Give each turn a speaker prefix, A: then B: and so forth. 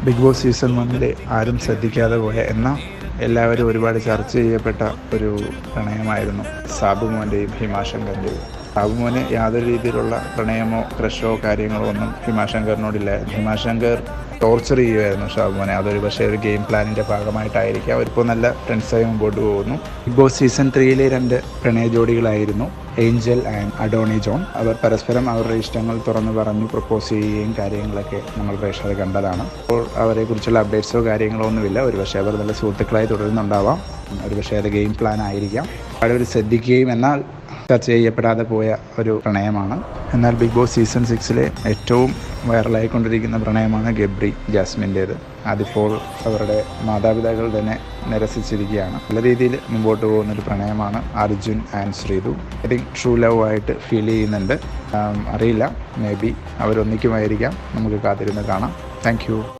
A: Big boss season 1 ആരും ശ്രദ്ധിക്കാതെ പോയ എന്നാൽ എല്ലാവരും ഒരുപാട് ചർച്ച ചെയ്യപ്പെട്ട ഒരു പ്രണയമായിരുന്നു സാബുമോൻ്റെയും ഹിമാശങ്കറിൻ്റെയും. സാബുമോന് യാതൊരു രീതിയിലുള്ള പ്രണയമോ ക്രഷോ കാര്യങ്ങളോ ഒന്നും ഹിമാശങ്കറിനോടില്ലായിരുന്നു. ഹിമാശങ്കർ ടോർച്ചർ ചെയ്യുമായിരുന്നു ഷാബുമോനെ. അതൊരു പക്ഷേ ഒരു ഗെയിം പ്ലാനിൻ്റെ ഭാഗമായിട്ടായിരിക്കും. അവരിപ്പോൾ നല്ല ഫ്രണ്ട്സായി മുമ്പോട്ട് പോകുന്നു. ബിഗ് ബോസ് സീസൺ 3 രണ്ട് പ്രണയ ജോഡികളായിരുന്നു ഏഞ്ചൽ ആൻഡ് അഡോണി ജോൺ. അവർ പരസ്പരം അവരുടെ ഇഷ്ടങ്ങൾ തുറന്നു പറഞ്ഞു പ്രപ്പോസ് ചെയ്യുകയും കാര്യങ്ങളൊക്കെ നമ്മൾ പ്രേക്ഷകർ കണ്ടതാണ്. അപ്പോൾ അവരെക്കുറിച്ചുള്ള അപ്ഡേറ്റ്സോ കാര്യങ്ങളോ ഒന്നുമില്ല. ഒരുപക്ഷെ അവർ നല്ല സുഹൃത്തുക്കളായി തുടരുന്നുണ്ടാവാം. ഒരുപക്ഷെ അത് ഗെയിം പ്ലാൻ ആയിരിക്കാം. അവർ ശ്രദ്ധിക്കുകയും എന്നാൽ ചർച്ച ചെയ്യപ്പെടാതെ പോയ ഒരു പ്രണയമാണ്. എന്നാൽ ബിഗ് ബോസ് സീസൺ 6 ഏറ്റവും വൈറലായിക്കൊണ്ടിരിക്കുന്ന പ്രണയമാണ് ഗബ്രി ജാസ്മിൻ്റേത്. അതിപ്പോൾ അവരുടെ മാതാപിതാക്കൾ തന്നെ നിരസിച്ചിരിക്കുകയാണ്. നല്ല രീതിയിൽ മുമ്പോട്ട് പോകുന്നൊരു പ്രണയമാണ് Arjun and Sreethu. I think true love ആയിട്ട് ഫീൽ ചെയ്യുന്നുണ്ട്. അറിയില്ല, മേ ബി അവരൊന്നിക്കുമായിരിക്കാം. നമുക്ക് കാത്തിരുന്ന് കാണാം. Thank U.